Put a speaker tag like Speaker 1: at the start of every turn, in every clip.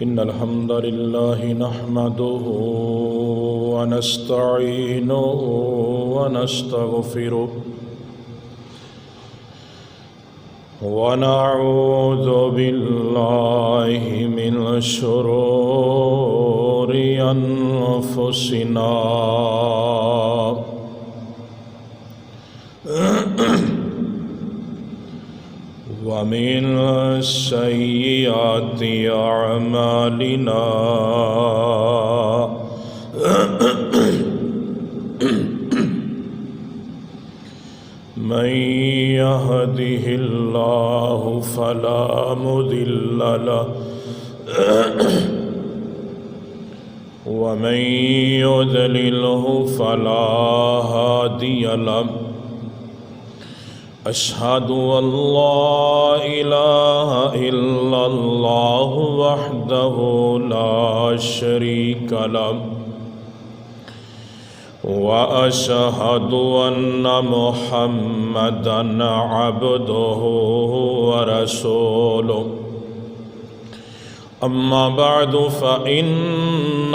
Speaker 1: إن الحمد لله نحمده ونستعينه ونستغفره ونعوذ بالله من شرور أنفسنا ومن سيئات أعمالنا من يهده الله فلا مضل له ومن يضلله فلا هادي له أشهد أن لا إله إلا الله وحده لا شريك له وأشهد أن محمدًا عبده ورسوله أما بعد فإن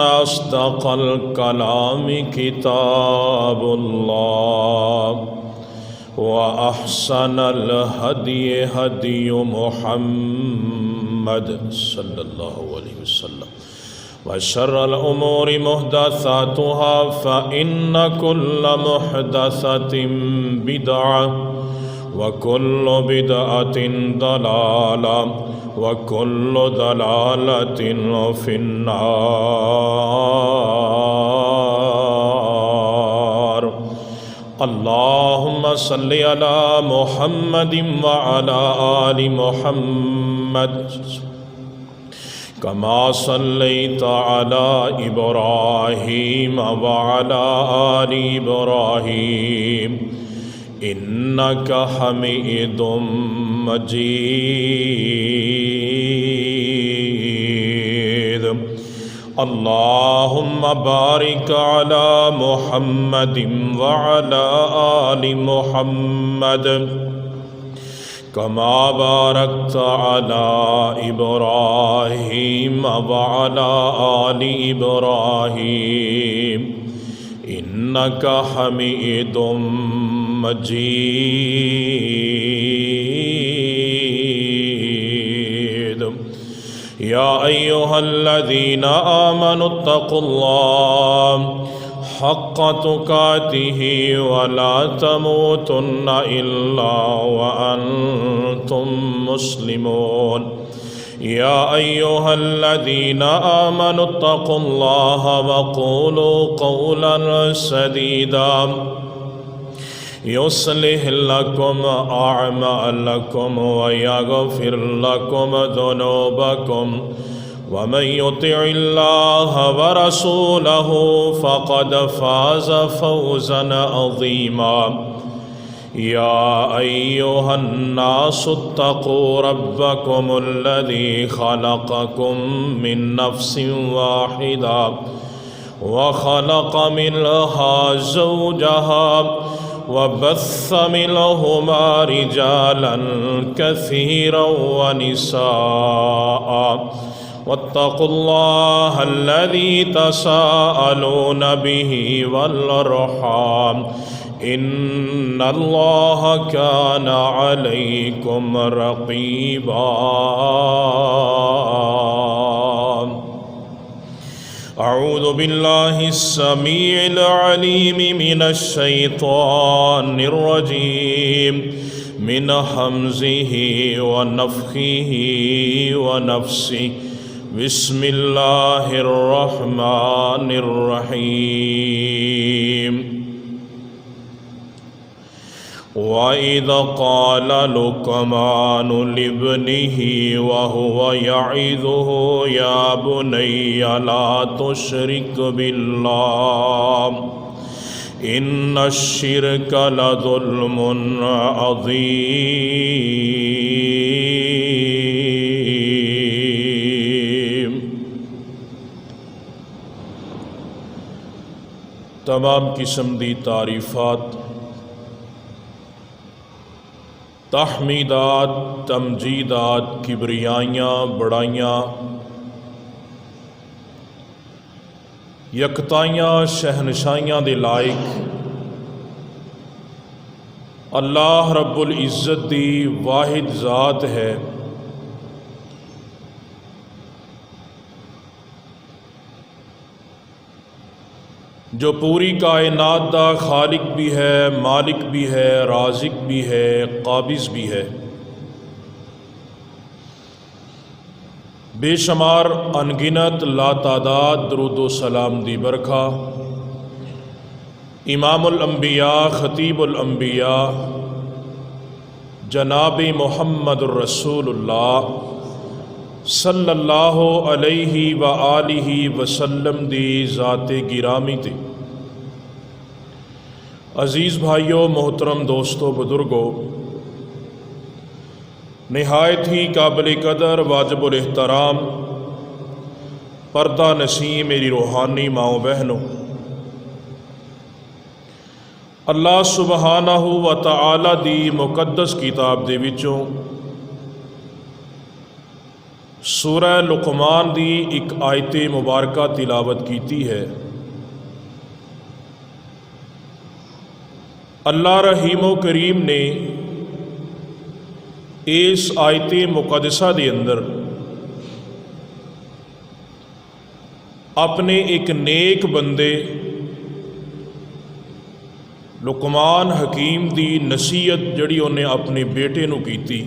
Speaker 1: أصدق الكلام كتاب الله وأحسن الهدي هدي محمد صلى الله عليه وسلم وشر الأمور محدثاتها فإن كل محدثة بدعة وكل بدعة ضلالة وكل ضلالة في النار. اللهم صل على محمد وعلى آل محمد كما صليت على إبراهيم وعلى آل إبراهيم إنك حميد مجيد. اللهم بارك على محمد وعلى آل محمد كما باركت على إبراهيم وعلى آل إبراهيم إنك حميد مجيد. يا أيها الذين آمنوا اتقوا الله حق تقاته ولا تموتن إلا وأنتم مسلمون. يا أيها الذين آمنوا اتقوا الله وقولوا قولا سديدا يصلح لكم أعمالكم ويغفر لكم ذنوبكم ومن يطع الله ورسوله فقد فاز فوزا عظيما. يا أيها الناس اتقوا ربكم الذي خلقكم من نفس واحدة وخلق منها زوجها وبث منهما رجالا كثيرا ونساء واتقوا الله الذي تساءلون به والأرحام إن الله كان عليكم رقيبا. أعوذ بالله السميع العليم من الشيطان الرجيم من همزه ونفخه ونفسه. بسم الله الرحمن الرحيم. وَإِذْ قَالَ لُقْمَانُ لِابْنِهِ وَهُوَ يَعِظُهُ يَا بُنَيَّ لَا تُشْرِكْ بِاللَّهِ إِنَّ الشِّرْكَ لَظُلْمٌ عَظِيمٌ. تمام قسم دی تعریفات، تحمیدات، تمجیدات، کبریائیاں، بڑائیاں یکتائیاں شہنشائیاں دے لائق اللہ رب العزت دی واحد ذات ہے، جو پوری کائنات دا خالق بھی ہے، مالک بھی ہے، رازق بھی ہے، قابض بھی ہے۔ بے شمار انگنت لاتعداد درود و سلام دی برکھا امام الانبیاء خطیب الانبیاء جناب محمد الرسول اللہ صلی اللہ علیہ وآلہ وسلم دی ذات گرامی تے۔ عزیز بھائیوں، محترم دوستو، بزرگوں، نہایت ہی قابل قدر، واجب الاحترام پردہ نشین میری روحانی ماؤں بہنوں، اللہ سبحانہ و تعالی دی مقدس کتاب دے وچوں سورہ لقمان دی ایک آیت مبارکہ تلاوت کیتی ہے۔ اللہ رحیم و کریم نے اس آیت مقدسہ دے اندر اپنے ایک نیک بندے لقمان حکیم دی نصیحت جڑی انہیں اپنے بیٹے نو کیتی،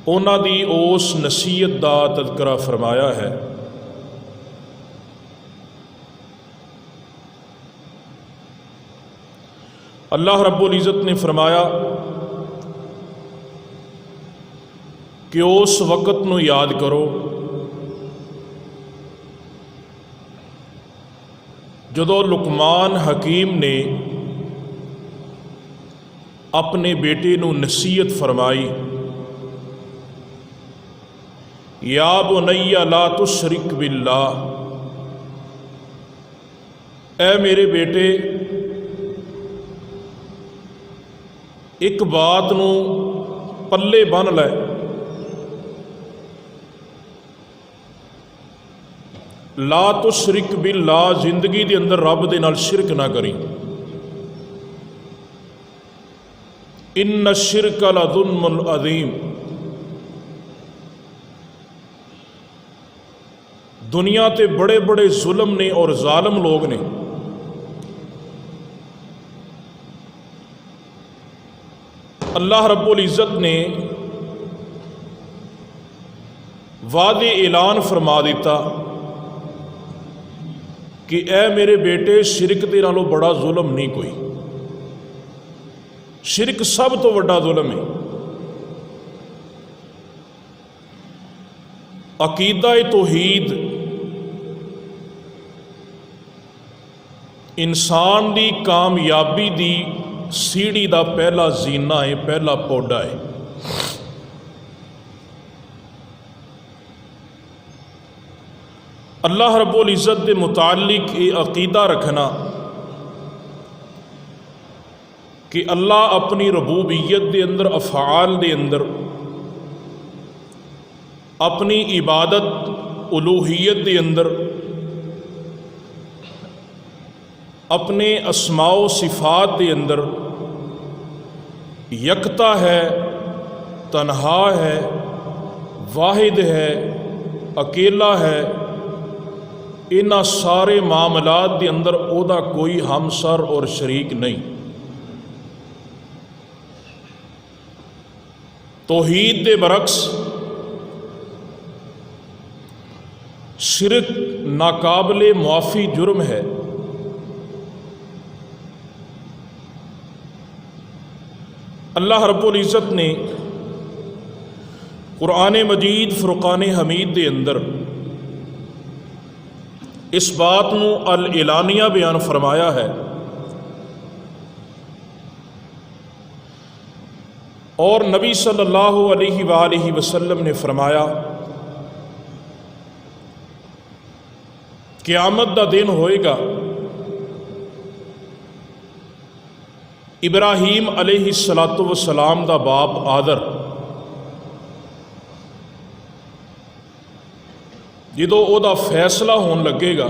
Speaker 1: انہاں دی اس نصیحت دا تذکرہ فرمایا ہے۔ اللہ رب العزت نے فرمایا کہ اس وقت نو یاد کرو جدو لقمان حکیم نے اپنے بیٹے نو نصیحت فرمائی، یا بنی لا تشرک باللہ، اے میرے بیٹے ایک بات نو پلے بن لے، لا تشرک باللہ، زندگی دے اندر رب دے نال شرک نہ کری، ان الشرک لظلم عظیم، دنیا تے بڑے بڑے ظلم نے اور ظالم لوگ نے، اللہ رب العزت نے واضح اعلان فرما دیتا کہ اے میرے بیٹے شرک دے نالوں بڑا ظلم نہیں کوئی، شرک سب تو بڑا ظلم ہے۔ عقیدہ توحید انسان دی کامیابی دی سیڑھی دا پہلا زینہ ہے، پہلا پودا ہے۔ اللہ رب العزت دے متعلق یہ عقیدہ رکھنا کہ اللہ اپنی ربوبیت دے اندر، افعال دے اندر، اپنی عبادت الوہیت دے اندر، اپنے اسماء و صفات دے اندر یکتا ہے، تنہا ہے، واحد ہے، اکیلا ہے۔ انہاں سارے معاملات دے اندر او دا کوئی ہمسر اور شریک نہیں۔ توحید دے برعکس شرک ناقابل معافی جرم ہے۔ اللہ رب العزت نے قرآن مجید فرقان حمید دے اندر اس بات نو الاعلانیہ بیان فرمایا ہے، اور نبی صلی اللہ علیہ وآلہ وسلم نے فرمایا قیامت دا دن ہوئے گا، ابراہیم علیہ السلام دا باپ آدر جدوں ਉਹਦਾ ਫੈਸਲਾ ਹੋਣ ਲੱਗੇਗਾ,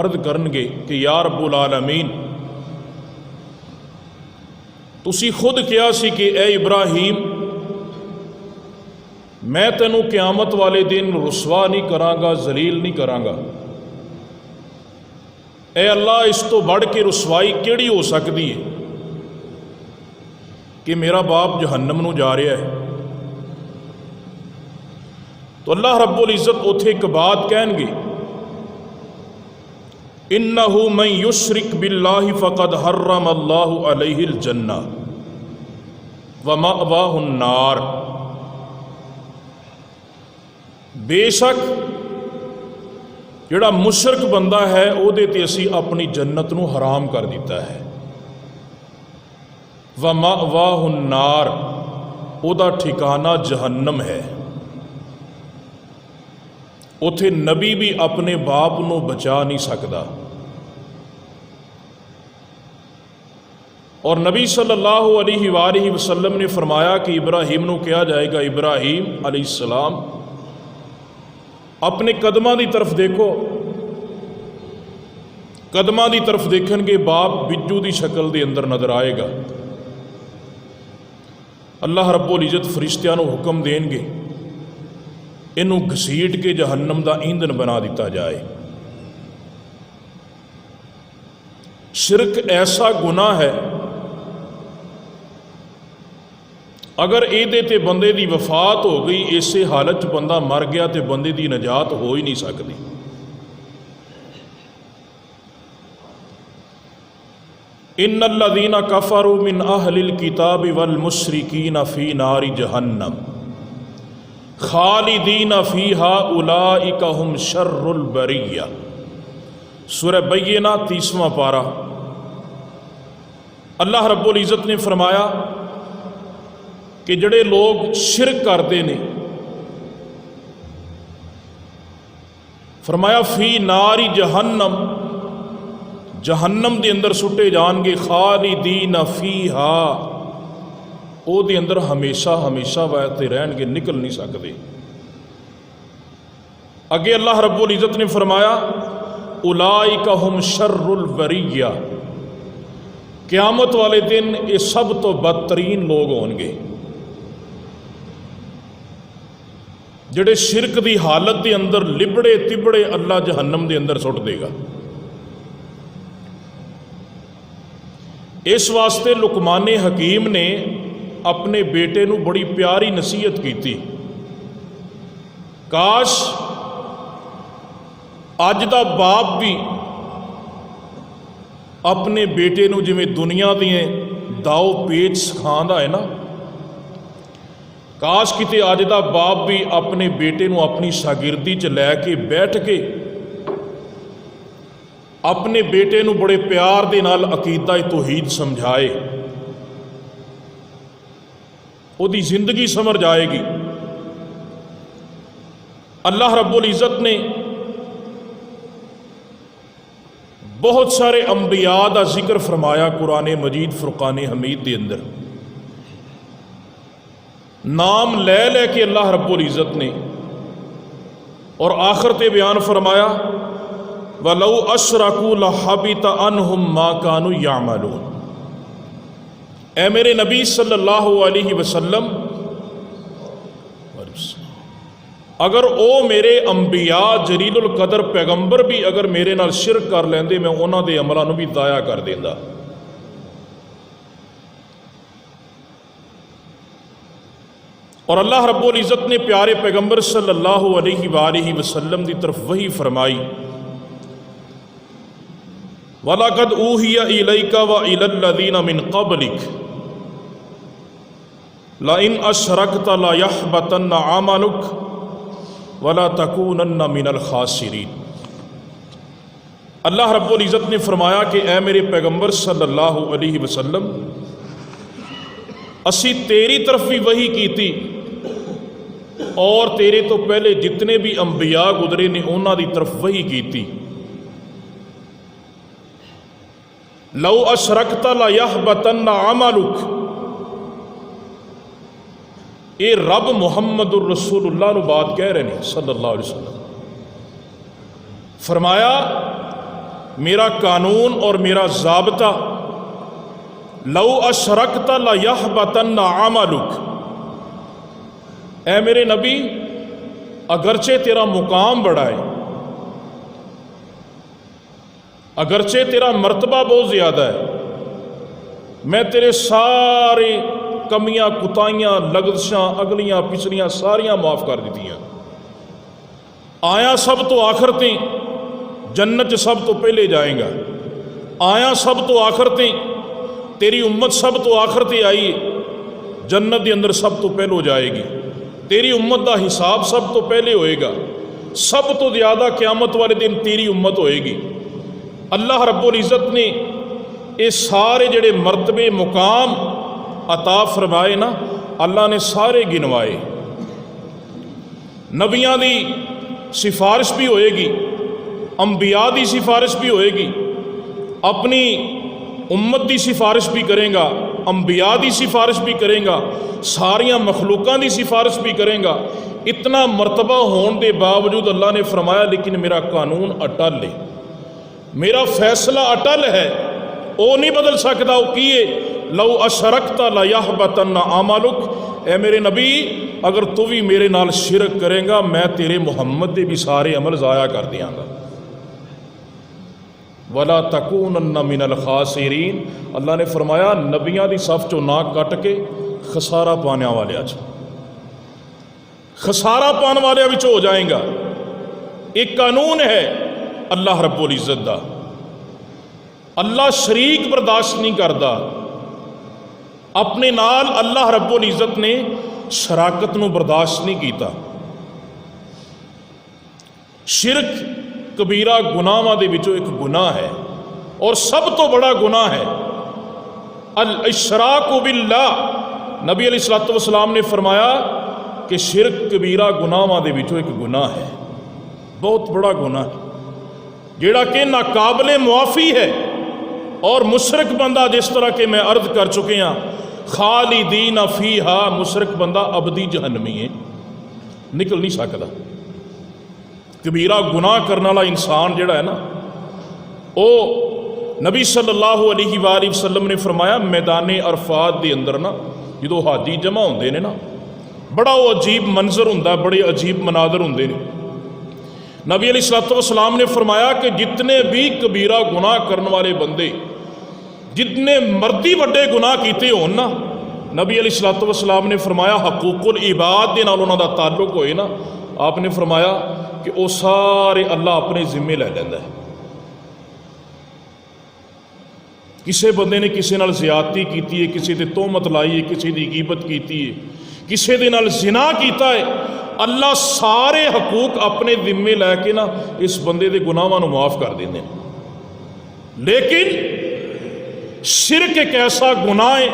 Speaker 1: ਅਰਜ਼ ਕਰਨਗੇ ਕਿ ਯਾ ਰੱਬੁਲ ਆਲਮੀਨ, ਤੁਸੀਂ ਖੁਦ ਕਿਹਾ ਸੀ ਕਿ ਐ ਇਬਰਾਹੀਮ, ਮੈਂ ਤੈਨੂੰ ਕਿਆਮਤ ਵਾਲੇ ਦਿਨ ਰੁਸਵਾ ਨਹੀਂ ਕਰਾਂਗਾ, ਜ਼ਲੀਲ ਨਹੀਂ ਕਰਾਂਗਾ। اے اللہ، اس تو بڑھ کے رسوائی کیڑی ہو سکتی ہے کہ میرا باپ جہنم نو جا رہا ہے؟ تو اللہ رب العزت اوتھے ایک بات کہن گے، انہو من یشرک باللہ فقد حرم اللہ علیہ الجنہ ومأواہ النار، بے شک جڑا مشرک بندہ ہے او دے تے اسی اپنی جنت نو حرام کر دیتا ہے، وَمَأْوَاهُ النَّارُ، او دا ٹھکانہ جہنم ہے۔ اتھے نبی بھی اپنے باپ نو بچا نہیں سکتا، اور نبی صلی اللہ علیہ وآلہ وسلم نے فرمایا کہ ابراہیم نو کہا جائے گا، ابراہیم علیہ السلام اپنے قدماں دی طرف دیکھو، قدماں دی طرف دیکھن گے باپ بجو دی شکل دے اندر نظر آئے گا۔ اللہ رب العزت فرشتیاں نو حکم دین گے انہوں گھسیٹ کے جہنم دا ایندھن بنا دیتا جائے۔ شرک ایسا گناہ ہے، اگر ایدے تے بندے دی وفات ہو گئی، اسے حالت بندہ مر گیا تے بندے دی نجات ہو ہی نہیں سکتی۔ ان الذین کفروا من اہل الکتاب والمشرکین فی نار جہنم خالدین فیہا اولئک ہم شر البریہ۔ سورہ بینہ 30واں پارہ۔ اللہ رب العزت نے فرمایا کہ جڑے لوگ شرک کرتے ہیں، فرمایا فی ناری جہنم، جہنم دے اندر سٹے جان گے، خالدین فیہا، او دے اندر ہمیشہ ہمیشہ واسطے رہن گے، نکل نہیں سکتے۔ اگے اللہ رب العزت نے فرمایا اولئک ہم شر البریہ، قیامت والے دن یہ سب تو بدترین لوگ ہون گے جڑے شرک دی حالت دے اندر لبڑے تبڑے اللہ جہنم دے اندر سٹ دے گا۔ اس واسطے لقمان حکیم نے اپنے بیٹے نو بڑی پیاری نصیحت کی تھی، کاش اج دا باپ بھی اپنے بیٹے نو جویں دنیا دیاں داؤ پیچ سکھاندا ہے نا، کاش کتے اج دا باپ بھی اپنے بیٹے نو اپنی شاگردی چ لے کے بیٹھ کے اپنے بیٹے نو بڑے پیار دے نال عقیدہ توحید سمجھائے، او دی زندگی سمجھ آئے گی۔ اللہ رب العزت نے بہت سارے انبیاء دا ذکر فرمایا قرآن مجید فرقان حمید دے اندر، نام لے لے کے اللہ رب العزت نے، اور آخر تے بیان فرمایا وَلَوْ أَشْرَكُوا لَحَبِطَ عَنْهُمْ مَا كَانُوا يَعْمَلُونَ۔ اے میرے نبی صلی اللہ علیہ وسلم، اگر او میرے انبیاء جلیل القدر پیغمبر بھی اگر میرے نال شرک کر لیندے، میں انہاں دے عملاں نوں بھی ضائع کر دیندا۔ اور اللہ رب العزت نے پیارے پیغمبر صلی اللہ علیہ وآلہ وسلم دی طرف وحی فرمائی، وَلَقَدْ أُوحِيَ إِلَيْكَ وَإِلَى الَّذِينَ مِن قَبْلِكَ لَئِنْ أَشْرَكْتَ لَيَحْبَطَنَّ عَمَلُكَ وَلَا تَكُونَنَّ مِنَ الْخَاسِرِينَ۔ اللہ رب العزت نے فرمایا کہ اے میرے پیغمبر صلی اللہ علیہ وسلم، اسی تیری طرف بھی وحی کی تھی، اور تیرے تو پہلے جتنے بھی انبیاء گزرے نے انہاں دی طرف وحی کی تھی۔ لو اشرکت لیحبطن عملک، یہ رب محمد الرسول اللہ نو بات کہہ رہے ہیں صلی اللہ علیہ وسلم. فرمایا میرا قانون اور میرا ضابطہ لو اشرکت لیحبطن عملک، اے میرے نبی اگرچہ تیرا مقام بڑا ہے، اگرچہ تیرا مرتبہ بہت زیادہ ہے، میں تیرے سارے کمیاں کوتاہیاں لغزشاں اگلیاں پچھلیاں ساریاں معاف کر دیتی ہیں. آیا سب تو آخر تیں جنت سب تو پہلے جائیں گا، آیا سب تو آخر تیں تیری امت سب تو آخر تے آئی جنت دے اندر سب تو پہلو جائے گی، تیری امت دا حساب سب تو پہلے ہوئے گا، سب تو زیادہ قیامت والے دن تیری امت ہوئے گی. اللہ رب العزت نے یہ سارے جڑے مرتبے مقام عطا فرمائے نا، اللہ نے سارے گنوائے. نبیاں دی سفارش بھی ہوئے گی، انبیاء دی سفارش بھی ہوئے گی، اپنی امت دی سفارش بھی کریں گا، انبیاء دی سفارش بھی کریں گا، ساریاں مخلوقاں دی سفارش بھی کریں گا. اتنا مرتبہ ہون دے باوجود اللہ نے فرمایا لیکن میرا قانون اٹل ہے، میرا فیصلہ اٹل ہے، وہ نہیں بدل سکتا. وہ کیے لو اشرکت لیحبطن عملک، اے میرے نبی اگر تو بھی میرے نال شرک کریں گا میں تیرے محمد دے بھی سارے عمل ضائع کر دیاں گا. وَلَا تَكُونَنَّ مِنَ الْخَاسِرِينَ، اللہ نے فرمایا نبیاں دی صف چو ناک کٹ کے خسارہ پانے والے خسارہ پانے والے ہو جائیں گا. ایک قانون ہے اللہ رب العزت دا، اللہ شریک برداشت نہیں کرتا. اپنے نال اللہ رب العزت نے شراکت نو برداشت نہیں کیتا. شرک کبیرہ گناہاں دے وچوں ایک گناہ ہے اور سب تو بڑا گناہ ہے الاشراک باللہ. نبی علیہ الصلوۃ والسلام نے فرمایا کہ شرک کبیرہ گناہاں دے وچوں ایک گناہ ہے، بہت بڑا گناہ ہے جیڑا کہ ناقابل معافی ہے. اور مشرک بندہ جس طرح کہ میں عرض کر چکے ہیں خالدین فیہا، مشرک بندہ ابدی جہنمی ہے، نکل نہیں سکتا. کبیرہ گناہ کرنے والا انسان جڑا ہے نا، وہ نبی صلی اللہ علیہ وآلہ وسلم نے فرمایا میدان عرفات دے اندر نا جدو حاجی جمع ہوندے نے نا، بڑا وہ عجیب منظر ہوندا، بڑے عجیب مناظر ہوندے نے. نبی علیہ الصلوۃ والسلام نے فرمایا کہ جتنے بھی کبیرہ گناہ کرنے والے بندے جتنے مردی وڈے گناہ کیتے ہون نا، نبی علیہ الصلوۃ والسلام نے فرمایا حقوق العباد دے نال انہاں دا تعلق ہوئے نا، آپ نے فرمایا کہ وہ سارے اللہ اپنے ذمے لے لیندا ہے. کسے بندے نے کسے نال زیادتی کیتی ہے، کسے تے تہمت لائی ہے، کسے دی غیبت کیتی ہے، کسے دے نال زنا کیتا ہے، اللہ سارے حقوق اپنے ذمے لے کے نا اس بندے دے گناہاں نو معاف کر دیندے ہیں. لیکن شرک ایک ایسا گناہ ہے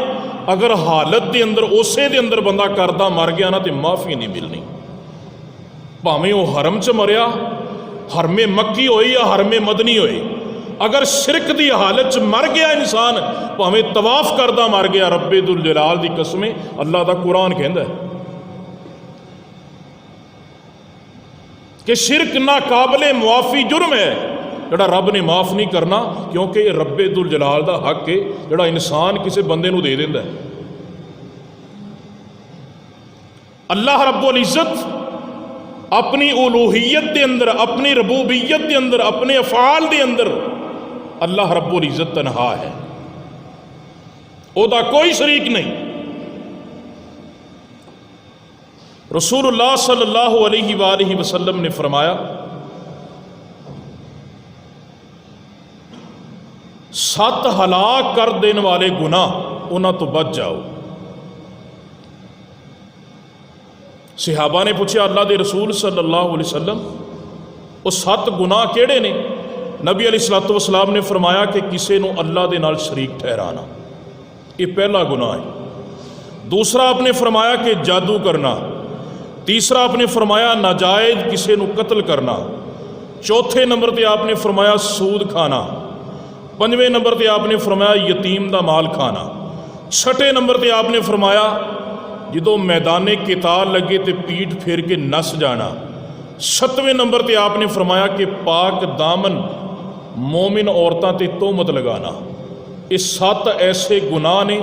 Speaker 1: اگر حالت دے اندر اسے دے اندر بندہ کردہ مر گیا نا تے معافی نہیں ملنی. بھاویں وہ حرم چ مریا، حرم مکی ہوئی یا حرم مدنی ہوئی، اگر شرک دی حالت چ مر گیا انسان، بھاویں طواف کردہ مر گیا، رب ذوالجلال دی قسمیں اللہ دا قرآن کہندا ہے کہ شرک ناقابل معافی جرم ہے جڑا رب نے معاف نہیں کرنا، کیونکہ یہ رب ذوالجلال دا حق ہے جڑا انسان کسی بندے نو دے دیندا ہے. اللہ رب العزت اپنی الوہیت دے اندر، اپنی ربوبیت دے اندر، اپنے افعال دے اندر اللہ رب العزت تنہا ہے، او دا کوئی شریک نہیں. رسول اللہ صلی اللہ علیہ وآلہ وسلم نے فرمایا 7 ہلاک کر دینے والے گناہ انہاں تو بچ جاؤ. صحابہ نے پوچھا اللہ دے رسول صلی اللہ علیہ وسلم وہ 7 گناہ کیڑے نے؟ نبی علیہ الصلوۃ والسلام نے فرمایا کہ کسے نو اللہ دے نال شریک ٹھہرانا، یہ پہلا گناہ ہے. دوسرا آپ نے فرمایا کہ جادو کرنا. تیسرا آپ نے فرمایا ناجائز کسے نو قتل کرنا. چوتھے نمبر تے آپ نے فرمایا سود کھانا. پنجویں نمبر تے آپ نے فرمایا یتیم دا مال کھانا. چھٹے نمبر تے آپ نے فرمایا جدوں میدان قتال لگے تو پیٹھ پھیر کے نس جانا۔ 7ویں نمبر تے آپ نے فرمایا کہ پاک دامن مومن عورتاں تے تہمت لگانا۔ یہ 7 ایسے گناہ نے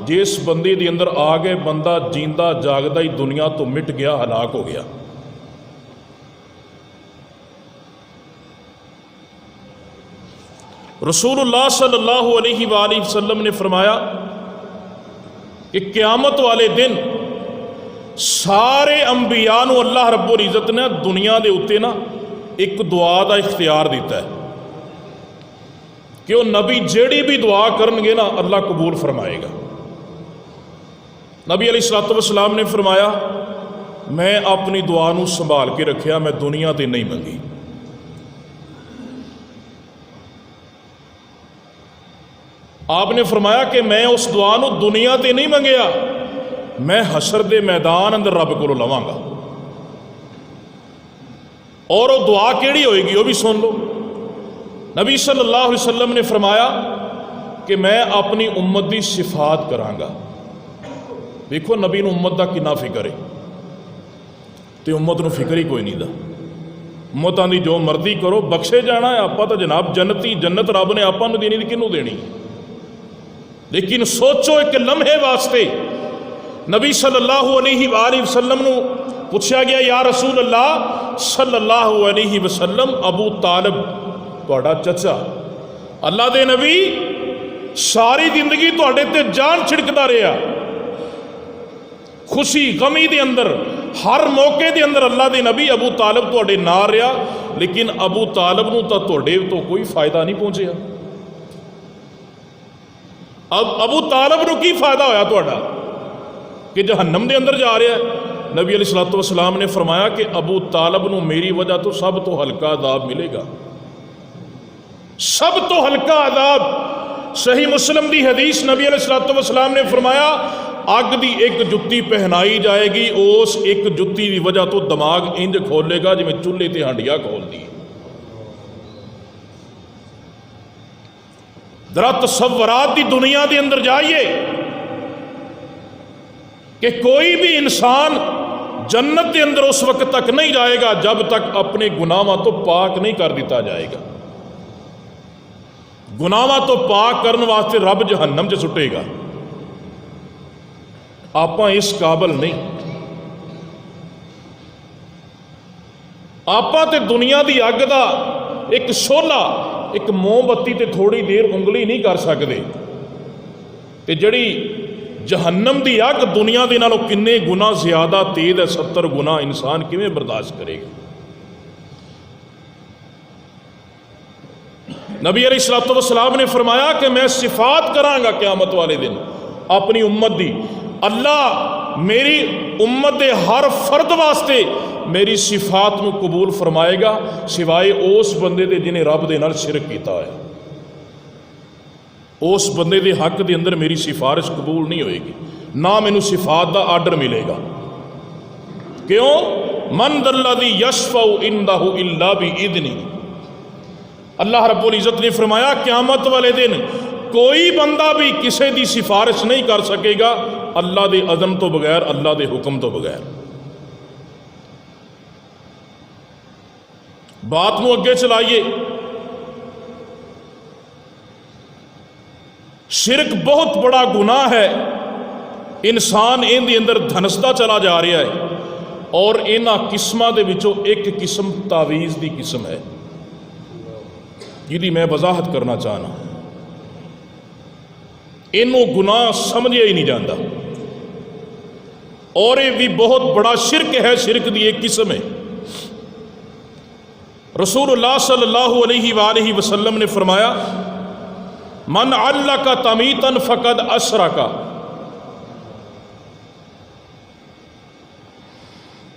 Speaker 1: جس بندے دے اندر آ گئے، بندہ جیندہ جاگدا ہی دنیا تو مٹ گیا، ہلاک ہو گیا۔ رسول اللہ صلی اللہ علیہ وآلہ وسلم نے فرمایا کہ قیامت والے دن سارے انبیاء نو اللہ رب العزت نے دنیا دے اتے نا ایک دعا دا اختیار دیتا ہے کہ وہ نبی جیڑی بھی دعا کرن گے نا اللہ قبول فرمائے گا۔ نبی علیہ الصلوۃ والسلام نے فرمایا میں اپنی دعا نو سنبھال کے رکھیا، میں دنیا تے نہیں منگی۔ آپ نے فرمایا کہ میں اس دعا نو دنیا تے نہیں منگیا، میں حشر دے میدان اندر رب کو لواں گا۔ اور وہ دعا کیڑی ہوئے گی وہ بھی سن لو۔ نبی صلی اللہ علیہ وسلم نے فرمایا کہ میں اپنی امت دی شفاعت کراں گا۔ دیکھو نبی نو امت دا کنا فکر ہے، تے امت نو فکر ہی کوئی نہیں دا۔ امتاں دی جو مرضی کرو، بخشے جانا ہے آپا تو جناب جنتی جنت رب نے آپا نو دینی، کنوں دینی؟ لیکن سوچو ایک لمحے واسطے نبی صلی اللہ علیہ وآلہ وسلم نو پوچھا گیا یا رسول اللہ صلی اللہ علیہ وسلم ابو طالب تہاڈا چچا، اللہ دے نبی ساری زندگی تہاڈے تے جان چھڑکدا رہیا، خوشی غمی دے اندر ہر موقع دے اندر اللہ دے نبی ابو طالب تہاڈے نال رہیا، لیکن ابو طالب نو تا تہاڈے تو کوئی فائدہ نہیں پہنچیا۔ اب ابو طالب نو کی فائدہ ہویا تہاڈا کہ جہنم دے اندر جا رہا ہے؟ نبی علیہ الصلوۃ والسلام نے فرمایا کہ ابو طالب نو میری وجہ تو سب تو ہلکا عذاب ملے گا، سب تو ہلکا عذاب۔ صحیح مسلم دی حدیث نبی علیہ الصلوۃ والسلام نے فرمایا اگ دی ایک جتی پہنائی جائے گی، اس ایک جتی دی وجہ تو دماغ انج کھولے گا جویں چولہے تے ہانڈیاں کھول دی۔ ذرا تصورات دی دنیا دے اندر جائیے کہ کوئی بھی انسان جنت کے اندر اس وقت تک نہیں جائے گا جب تک اپنے گناہاں تو پاک نہیں کر دیتا جائے گا۔ گناہاں تو پاک کرنے واسطے رب جہنم چ سٹے گا۔ آپاں اس قابل نہیں، آپاں تے دنیا دی اگ دا ایک شولہ، ایک موم بتی تے تھوڑی دیر انگلی نہیں کر سکتے، تے جڑی جہنم دی اگ دنیا دے نالوں کنے گناہ زیادہ تیز ہے، 70 گناہ انسان کیویں برداشت کرے گا؟ نبی علیہ الصلوۃ والسلام نے فرمایا کہ میں شفاعت کراں گا قیامت والے دن اپنی امت دی، اللہ میری امت دے ہر فرد واسطے میری شفاعت نو قبول فرمائے گا سوائے اس بندے دے جنہیں رب دے نال شرک کیتا ہے۔ اس بندے دے حق دے اندر میری سفارش قبول نہیں ہوئے گی، نہ مینوں شفاعت دا آرڈر ملے گا۔ کیوں؟ من ذا الذی یشفع عندہ الا بإذنہ۔ اللہ رب العزت نے فرمایا قیامت والے دن کوئی بندہ بھی کسی دی سفارش نہیں کر سکے گا اللہ دے اذن تو بغیر، اللہ دے حکم تو بغیر۔ بات نو اگے چلائیے، شرک بہت بڑا گناہ ہے، انسان ان دے اندر دھنستا چلا جا رہا ہے، اور انہاں قسماں دے وچوں ایک قسم تعویذ دی قسم ہے جدی میں وضاحت کرنا چاہنا۔ انہوں گناہ سمجھے ہی نہیں جاندہ، اور یہ بھی بہت بڑا شرک ہے، شرک دی ایک قسم ہے۔ رسول اللہ صلی اللہ علیہ وآلہ وسلم نے فرمایا من علق تمیتا فقد اشرک۔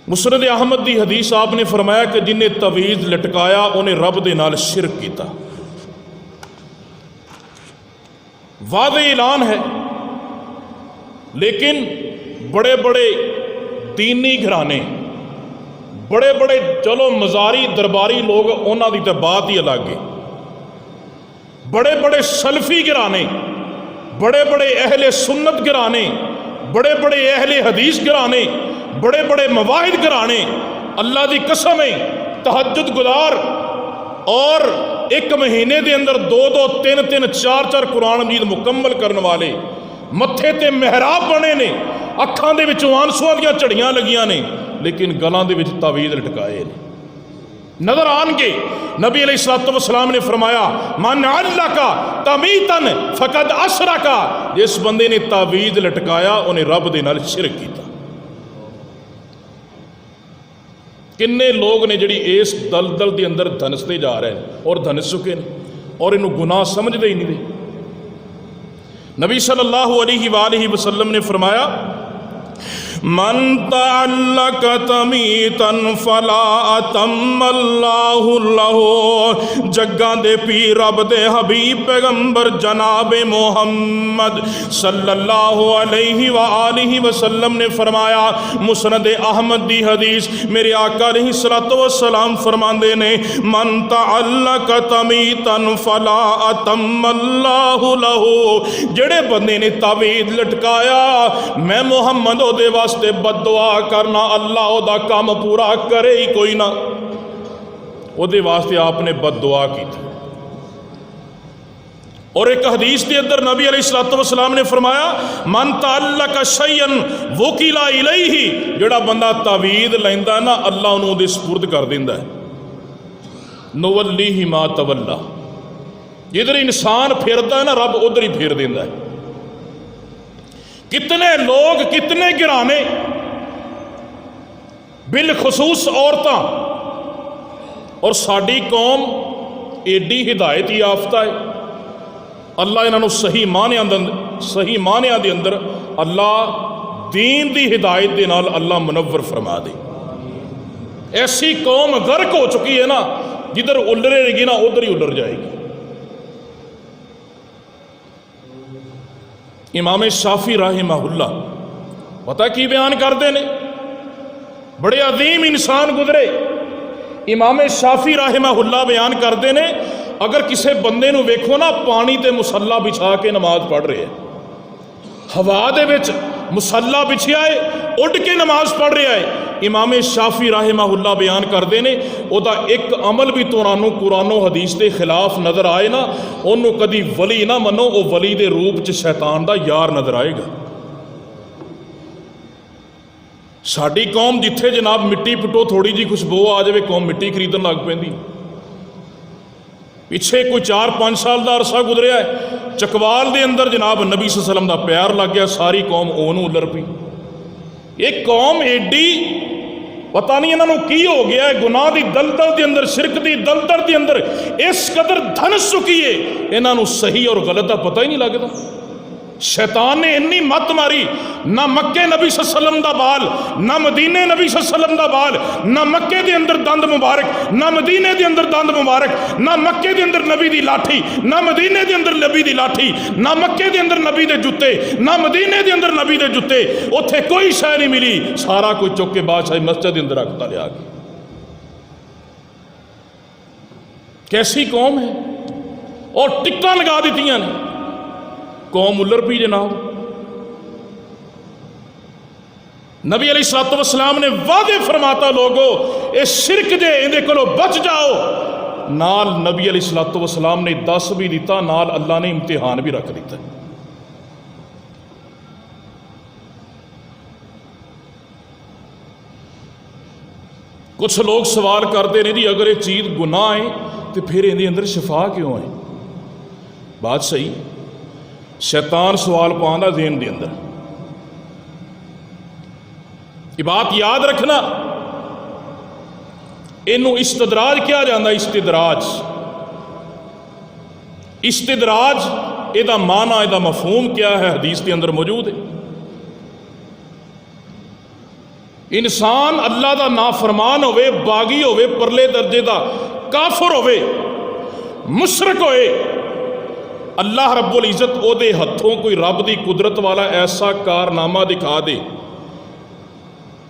Speaker 1: مسند احمد دی حدیث آپ نے فرمایا کہ جن نے تعویذ لٹکایا انہیں رب دے نال شرک کیتا۔ واضح اعلان ہے، لیکن بڑے بڑے دینی گھرانے، بڑے بڑے چلو مزاری درباری لوگ انہاں دی تے بات ہی الگ ہے، بڑے بڑے سلفی گھرانے، بڑے بڑے اہل سنت گھرانے، بڑے بڑے اہل حدیث گھرانے، بڑے بڑے مواحد گھرانے، اللہ دی قسم ہے تہجد گزار اور ایک مہینے دے اندر 2 3 4 قرآن مجید مکمل کرنے والے، متھے تے محراب بنے نے، اکھاں دے وچوں آنسواں دیاں جھڑیاں لگیاں نے، لیکن گلاں دے وچ تعویذ لٹکائے نے، نظر آن کے نبی علیہ السلام نے فرمایا من علق تمیتن فقد اشرک، جس بندے نے تعویذ لٹکایا انہیں رب دے نال شرک کیتا۔ کنے لوگ نے جڑی اس دلدل دے اندر دھنستے جا رہے ہیں اور دھنس چکے ہیں اور انہوں گناہ سمجھ دے ہی نہیں دے۔ نبی صلی اللہ علیہ وآلہ وسلم نے فرمایا من تعلق تمیتا فلا اتم اللہ لہ، جگاں دے پی رب دے حبیب پیغمبر جناب محمد صلی اللہ علیہ وآلہ وسلم نے فرمایا، مسند احمد دی حدیث، میرے آقا علیہ السلام فرماندے نے من تعلق تمیتا فلا اتم اللہ لہ، جڑے بندے نے تعویذ لٹکایا میں محمد او دے واسطے بد دعا کرنا اللہ او دا کام پورا کرے ہی کوئی نہ، او دے واسطے آپ نے بد دعا کی تھی۔ اور ایک حدیث کے اندر نبی علیہ السلام نے فرمایا من تعلق شیئا وکل الیہ، جڑا بندہ تعویذ لیندا نا اللہ انہوں دے سپرد کر دیندا ہے، نولیہ ما تولا، جدھر انسان پھردا ہے نا رب ادھر ہی پھیر دیندا ہے۔ کتنے لوگ کتنے گھرانے بالخصوص عورتاں اور ساڈی قوم ایڈی ہدایت یافتہ ہے، اللہ انہوں صحیح معنیاں دے اندر اللہ دین دی ہدایت دے نال اللہ منور فرما دے۔ ایسی قوم غرق ہو چکی ہے نا جدھر الرے گی نا ادھر ہی الر جائے گی۔ امام شافعی رحمہ اللہ پتہ کی بیان کردے نے، بڑے عظیم انسان گزرے، امام شافعی رحمہ اللہ بیان کردے نے اگر کسے بندے نو ویکھو نا پانی تے مصلا بچھا کے نماز پڑھ رہے ہیں، ہوا دے وچ مصلا بچھیا ہے اڈ کے نماز پڑھ رہا ہے، امام شافعی رحمہ اللہ بیان کردے نے او دا ایک عمل بھی تورانو قرآن و حدیث دے خلاف نظر آئے نا انہوں کدی ولی نہ منو، او ولی دے روپ چ شیطان دا یار نظر آئے گا۔ ساڈی قوم جتھے جناب مٹی پٹو تھوڑی جی خوشبو آ جائے قوم مٹی خریدن لگ پیندی۔ پیچھے کوئی 4-5 سال دا عرصہ گزریا ہے، چکوال دے اندر جناب نبی صلی اللہ علیہ وسلم دا پیار لگ گیا، ساری قوم اونوں الر پئی۔ ایک قوم ایڈی پتہ نہیں انہوں کی ہو گیا ہے، گناہ دی دلدل دے اندر، شرک دی دلدل دے اندر اس قدر دھنس چکی ہے انہوں صحیح اور غلط دا پتہ ہی نہیں لگتا۔ شیطان نے انی مت ماری، نہ مکے نبی صلی اللہ علیہ وسلم دا بال، نہ مدینے نبی صلی اللہ علیہ وسلم دا بال، نہ مکے دے اندر دند مبارک، نہ مدینے دے اندر دند مبارک، نہ مکے دے اندر نبی دی لاٹھی، نہ مدینے دے اندر نبی دی لاٹھی، نہ مکے دے اندر نبی دے جتے، نہ مدینے دے اندر نبی دے جتے، اتھے کوئی شے نہیں ملی، سارا کوئی چک کے بادشاہی مسجد دے اندر رکھتا لیا گیا۔ کیسی قوم ہے، اور ٹکٹاں لگا دیتیاں نے، قوم الر پی جناب۔ نبی علیہ السلام نے وعدے فرماتا لوگو اس شرک دے اندے کلو بچ جاؤ، نال نبی علیہ السلام نے 10 بھی دیتا، نال اللہ نے امتحان بھی رکھ دیتا۔ کچھ لوگ سوال کرتے ہیں جی اگر یہ چیز گناہ ہے تو پھر اندے اندر شفا کیوں ہے؟ بات صحیح، شیطان سوال پاؤں ذہن دے اندر۔ یہ بات یاد رکھنا، انہوں استدراج کیا جاندہ، استدراج۔ استدراج اے دا معنی، اے دا مفہوم کیا ہے حدیث کے اندر موجود ہے۔ انسان اللہ دا نافرمان ہوئے، باغی ہوئے، پرلے درجے دا کافر ہوئے، مشرک ہوئے، اللہ رب العزت او دے ہتھوں کوئی رب دی قدرت والا ایسا کارنامہ دکھا دے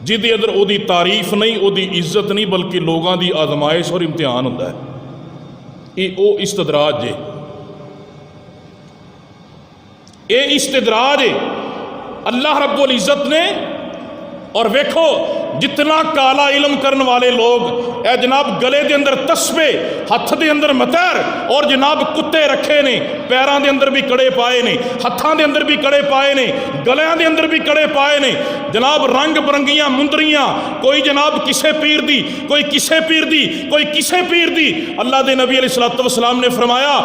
Speaker 1: جدے اندر او دی تعریف نہیں، او دی عزت نہیں، بلکہ لوگاں دی آزمائش اور امتحان ہوتا ہے۔ یہ او استدراج ہے، اے استدراج ہے۔ اللہ رب العزت نے اور ویکھو جتنا کالا علم کرن والے لوگ اے جناب گلے دے اندر تسبے ہاتھ دے اندر متر اور جناب کتے رکھے نے پیران دے اندر بھی کڑے پائے نے ہتھاں دے اندر بھی کڑے پائے نے گلیاں دے اندر بھی کڑے پائے نے جناب رنگ برنگیاں مندریاں کوئی جناب کسے پیر دی کوئی کسے پیر دی کوئی کسے پیر دی اللہ دے نبی علیہ السلام نے فرمایا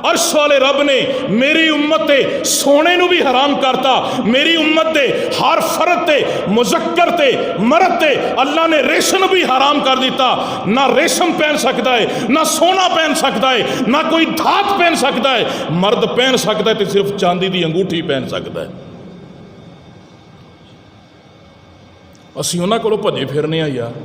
Speaker 1: عرش والے رب نے میری امت تے سونے نو بھی حرام کرتا میری امت تے ہر فرد تے مذکر تے مرد تے اللہ نے ریشم بھی حرام کر دیتا نہ ریشم پہن سکتا ہے نہ سونا پہن سکتا ہے نہ کوئی دھات پہن سکتا ہے مرد پہن سکتا ہے تے صرف چاندی دی انگوٹھی پہن سکتا ہے اسی انہاں کولوں بھجے پھرنے آ یار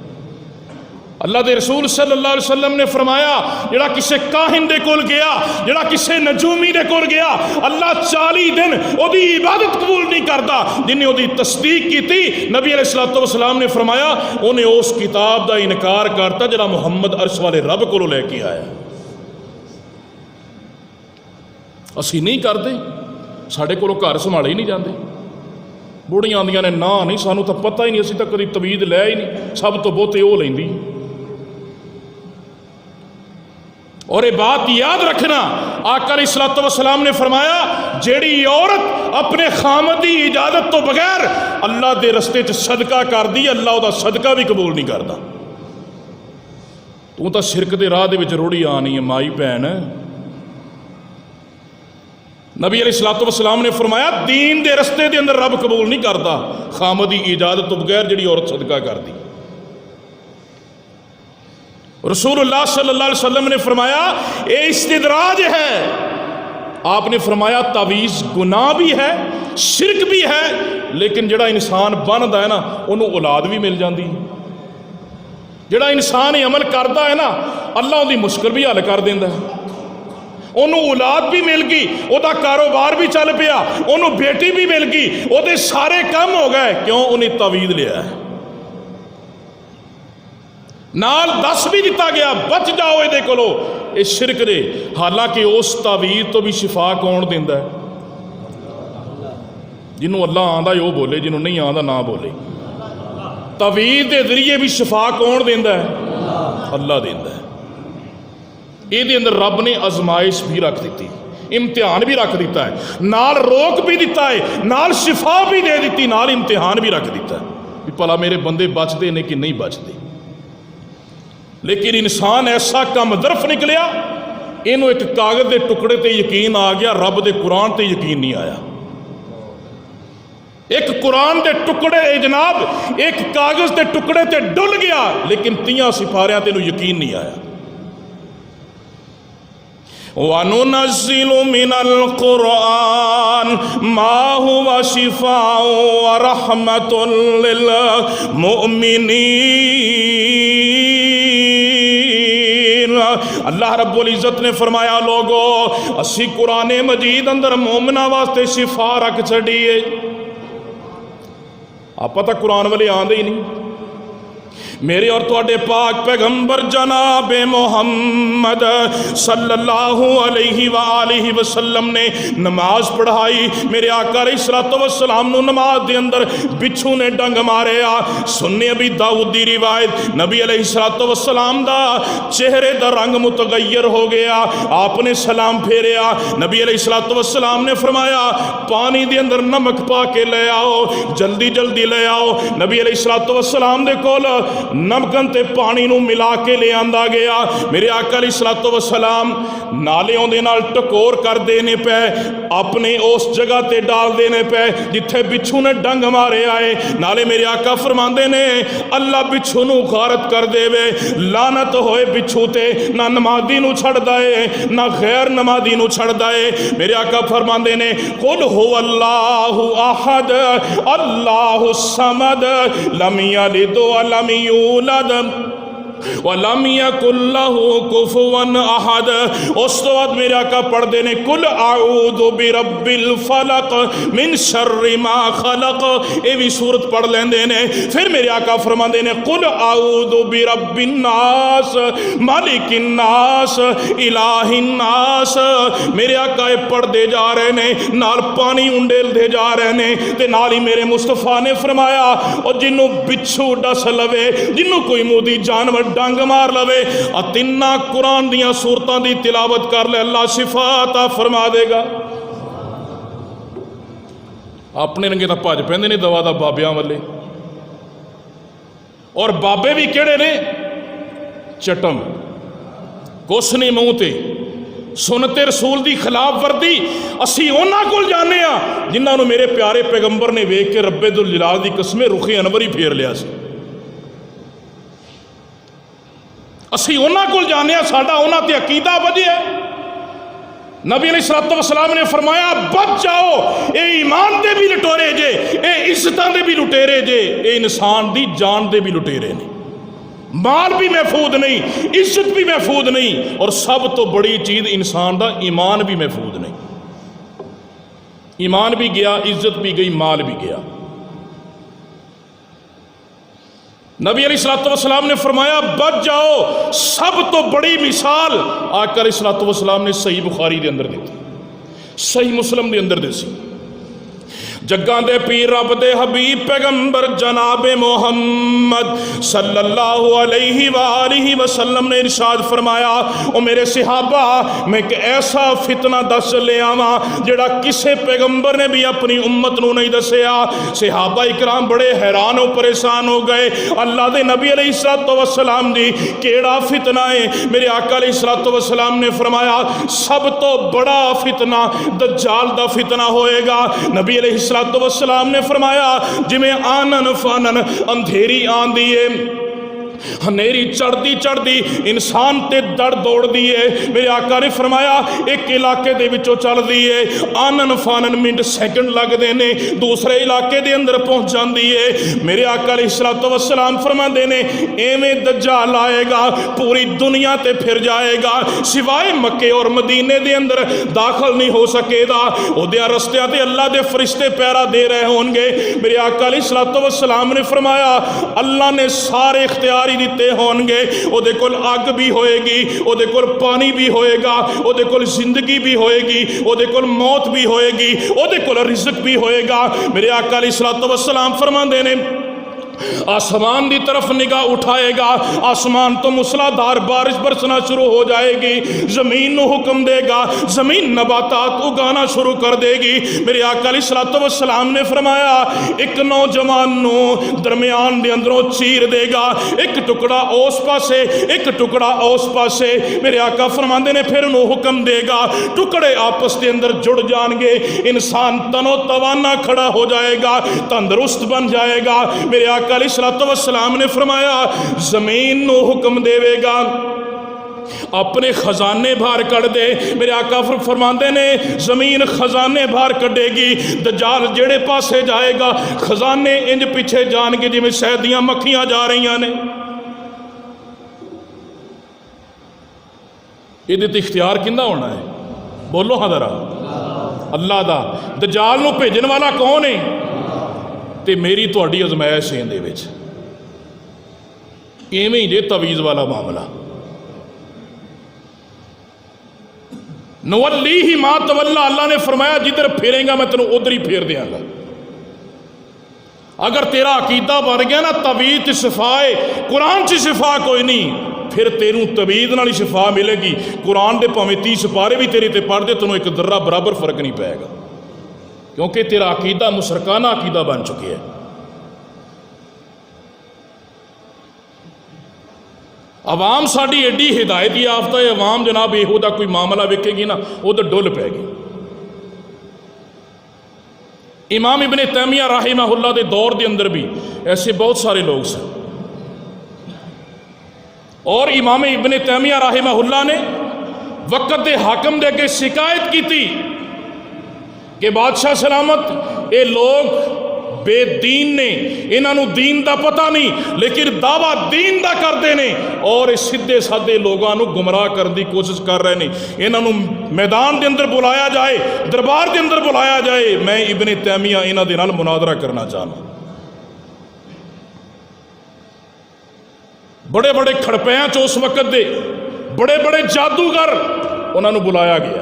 Speaker 1: اللہ دے رسول صلی اللہ علیہ وسلم نے فرمایا جڑا کسے کاہن دے کول گیا جڑا کسے نجومی دے کول گیا اللہ 40 دن او دی عبادت قبول نہیں کرتا جن نے او دی تصدیق کی تھی نبی علیہ السلام نے فرمایا انہیں اس کتاب دا انکار کرتا جڑا محمد عرش والے رب کو لے کے آیا اسی نہیں کرتے ساڑھے کو گھر سنبھالے ہی نہیں جاندے بوڑھیاں آندیاں نے نا نہیں سانو تو پتہ ہی نہیں اسی تک کبھی توید لے ہی نہیں سب تو بہتے وہ لیندی اور یہ بات یاد رکھنا آقا علیہ السلام نے فرمایا جیڑی عورت اپنے خامد دی اجازت تو بغیر اللہ دے رستے چ صدقہ کر دی اللہ دا صدقہ بھی قبول نہیں کرتا تو تا شرک دے راہ دے وچ روڑی آنی ہے مائی بہن نبی علیہ السلام نے فرمایا دین دے رستے دے اندر رب قبول نہیں کرتا خامد دی اجازت تو بغیر جیڑی عورت صدقہ کر دی رسول اللہ صلی اللہ علیہ وسلم نے فرمایا اے استدراج ہے آپ نے فرمایا تعویذ گناہ بھی ہے شرک بھی ہے لیکن جڑا انسان بندا ہے نا انہوں اولاد بھی مل جاندی جڑا انسان عمل کرتا ہے نا اللہ ان دی مشکل بھی حل کر دیندا ہے انہوں اولاد بھی مل گئی او دا کاروبار بھی چل پیا انہوں بیٹی بھی مل گئی او دے سارے کم ہو گئے کیوں انہیں تعویذ لیا ہے نال 10 بھی دیتا گیا بچ جاؤ اے دے کولو اے شرک دے حالانکہ اس تعویذ تو بھی شفا کون دیندا ہے جنہوں اللہ آندا ہے وہ بولے جنہوں نہیں آندا نہ بولے تعویذ دے ذریعے بھی شفا کون دیندا ہے اللہ دیندا ہے یہ دے اندر رب نے آزمائش بھی رکھ دیتی امتحان بھی رکھ دیتا ہے نال روک بھی دیتا ہے نال شفا بھی دے دیتی نال امتحان بھی رکھ دیتا ہے کہ پلا میرے بندے بچتے نے کہ نہیں بچتے لیکن انسان ایسا کم ظرف نکلیا انہوں ایک کاغذ دے ٹکڑے تے یقین آ گیا رب دے قرآن تے یقین نہیں آیا ایک قرآن دے ٹکڑے جناب ایک کاغذ دے ٹکڑے تے ڈل گیا لیکن 30 سپاریاں تے انہوں یقین نہیں آیا وَنُنَزِّلُ مِنَ الْقُرْآنِ مَا هُوَ شِفَاءٌ وَرَحْمَةٌ لِّلْمُؤْمِنِينَ اللہ رب العزت نے فرمایا لوگو اسی قرآن مجید اندر مومنہ واسطے شفا رکھ چھڑیے آپ پتہ قرآن والے آندے ہی نہیں میرے اور تواڈے پاک پیغمبر جناب محمد صلی اللہ علیہ وآلہ وسلم نے نماز پڑھائی میرے آقا علیہ السلام نو نماز دے اندر بچھو نے ڈنگ مارے سننے ابھی داؤد دی روایت نبی علیہ السلام دا چہرے دا رنگ متغیر ہو گیا آپ نے سلام پھیریا نبی علیہ السلام نے فرمایا پانی دے اندر نمک پا کے لے آؤ جلدی جلدی لے آؤ نبی علیہ السلام دے کول نمکن تے پانی نو ملا کے لے آندا گیا میرے آقا علیہ السلام نالیوں دے نال ٹکور کر دینے پہ اپنے اس جگہ تے ڈال دینے پہ جتھے بچھو نے ڈنگ مارے آئے نالے میرے آقا فرماندے نے اللہ بچھو نو غارت کر دے وے لعنت ہوئے بچھو تے نہ نمازی نو چھڑ دائے نہ غیر نمازی نو چھڑ دائے میرے آقا فرماندے نے قل هو اللہ احد اللہ الصمد لم یلد ولم یولد وَلَمْ يَكُنْ لَهُ كُفُوًا أَحَدٌ۔ اس تو بعد میرے آقا پڑھ دینے قُلْ أَعُوذُ بِرَبِّ الْفَلَقِ مِنْ شَرِّ مَا خَلَقَ، یہ بھی سورت پڑھ لیں دینے۔ پھر میرے آقا فرما دینے قُلْ أَعُوذُ بِرَبِّ النَّاسِ مَلِكِ النَّاسِ إِلَٰهِ النَّاسِ۔ میرے آقا پڑھ دے جا رہے نے، نال پانی انڈیل دے جا رہے نے، تے نال ہی میرے مصطفیٰ نے فرمایا اور جنوں بچھو ڈس لوے، جنوں کوئی مودی جانور ڈنگ مار لوے، اتنا قرآن دیاں سورتاں دی تلاوت کر لے، اللہ شفا عطا فرما دے گا۔ اپنے رنگے تا بھج پیندے نے دوا دا بابیاں والے، اور بابے بھی کیڑے نے؟ چٹم، کس نہیں منہ تے سنت رسول دی خلاف ورزی اسی انہاں کول جانے ہاں جنہاں نو میرے پیارے پیغمبر نے ویکھ کے رب ذوالجلال دی قسمیں رخ انور ہی پھیر لیا سی۔ اسی انہاں کول جانے ہاں، ساڈا انہاں تے عقیدہ بجیا ہے۔ نبی علیہ الصلوۃ والسلام نے فرمایا بچ جاؤ، اے ایمان دے بھی لٹورے جے، اے عزتاں دے بھی لٹیرے جے، اے انسان دی جان دے بھی لٹیرے نے، مال بھی محفوظ نہیں، عزت بھی محفوظ نہیں، اور سب تو بڑی چیز انسان دا ایمان بھی محفوظ نہیں۔ ایمان بھی گیا، عزت بھی گئی، مال بھی گیا۔ نبی علیہ الصلوۃ والسلام نے فرمایا بچ جاؤ، سب تو بڑی مثال آقا علیہ الصلوۃ والسلام نے صحیح بخاری دے اندر دیتی، صحیح مسلم دے اندر دیسی۔ جگاں دے پیر رب دے حبیب پیغمبر جناب محمد صلی اللہ علیہ وآلہ وسلم نے ارشاد فرمایا او میرے صحابہ میں ایک ایسا فتنہ دس لے آواں جڑا کسے پیغمبر نے بھی اپنی امت نو نہیں دسیا۔ صحابہ اکرام بڑے حیران و پریشان ہو گئے، اللہ دے نبی علیہ الصلوۃ والسلام دی کیڑا فتنہ ہے؟ میرے آقا علیہ الصلوۃ والسلام نے فرمایا سب تو بڑا فتنہ دجال دا فتنہ ہوئے گا۔ نبی علیہ الصلوۃ والسلام نے فرمایا جویں آنن فانن اندھیری آن دیئے، ہنیری چڑھ دی انسان تے دڑ دوڑ دیئے، میرے آقا نے فرمایا ایک علاقے دے وچوں چل دیئے، آنن فانن منٹ سیکنڈ لگ دینے دوسرے علاقے دے اندر پہنچ جان دیئے۔ میرے آقا علیہ الصلوۃ والسلام فرما دینے ایویں دجال آئے گا پوری دنیا تے پھر جائے گا، سوائے مکے اور مدینے دے اندر داخل نہیں ہو سکے گا، او دے رستیاں تے اللہ دے فرشتے پیرا دے رہے ہون گے۔ میرے آقا علیہ الصلوۃ والسلام نے فرمایا اللہ نے سارے اختیار دیتے ہون گے، او دے کول آگ بھی ہوئے گی، او دے کول پانی بھی ہوئے گا، او دے کول زندگی بھی ہوئے گی، او دے کول موت بھی ہوئے گی، او دے کول رزق بھی ہوئے گا۔ میرے آقا علیہ الصلوۃ والسلام فرما دینے آسمان دی طرف نگاہ اٹھائے گا، آسمان تو موسلادھار بارش برسنا شروع ہو جائے گی، زمین نو حکم دے گا، زمین نباتات اگانا شروع کر دے گی۔ میرے آقا علیہ الصلوۃ والسلام نے فرمایا ایک نوجوان نو درمیان دے اندروں چیر دے گا، ایک ٹکڑا اس پاسے ایک ٹکڑا اس پاسے۔ میرے آقا فرماندے نے پھر انہوں حکم دے گا، ٹکڑے آپس دے اندر جڑ جان گے، انسان تنو توانا کھڑا ہو جائے گا، تندرست بن جائے گا۔ میرے آقا علیہ الصلوۃ والسلام نے فرمایا زمین نو حکم دے گا اپنے خزانے باہر کڑ دے۔ میرے آقا فرماندے نے زمین خزانے باہر کڑے گی، دجال جڑے پاسے جائے گا خزانے انج پیچھے جان گے جی میں شہدیاں مکھیاں جا رہی نے۔ یہ اختیار کندہ ہونا ہے؟ بولو ہاں ذرا، اللہ دا۔ دجال نو بھیجن والا کون ہے؟ تے میری تہاڈی ازمائش ہے دے وچ، ایویں جے تویز والا معاملہ۔ نولیہ ما تولا، اللہ نے فرمایا جدھر پھیریں گا میں تینوں ادھر ہی پھیر دیاں گا۔ اگر تیرا عقیدہ بن گیا نا تویز تے شفا ہے، قرآن چ شفا کوئی نہیں، پھر تینوں تویز نال شفا ملے گی۔ قرآن دے پاویں 30 پارے بھی تیرے تے پڑھ دے تینوں ایک ذرہ برابر فرق نہیں پائے گا، کیونکہ تیرا عقیدہ مشرکانہ عقیدہ بن چکے ہے۔ عوام ساڑی ایڈی ہدایت یافتہ ہے، عوام جناب یہو دا کوئی معاملہ وکھے گی نا وہ تو ڈول پہ گی۔ امام ابن تیمیہ رحمہ اللہ دے دور دے اندر بھی ایسے بہت سارے لوگ سے، اور امام ابن تیمیہ رحمہ اللہ نے وقت دے حاکم دے کے شکایت کی تھی کہ بادشاہ سلامت اے لوگ بے دین نے، انہاں نوں دین دا پتہ نہیں لیکن دعویٰ دین دا کردے نے اور سیدھے سادے لوگاں نوں گمراہ کرن دی کوشش کر رہے نے۔ انہاں نوں میدان دے اندر بلایا جائے، دربار دے اندر بلایا جائے، میں ابن تیمیہ انہاں دے نال مناظرہ کرنا چاہنا۔ بڑے بڑے کھڑپیاں چ اس وقت دے بڑے بڑے جادوگر انہاں نوں بلایا گیا۔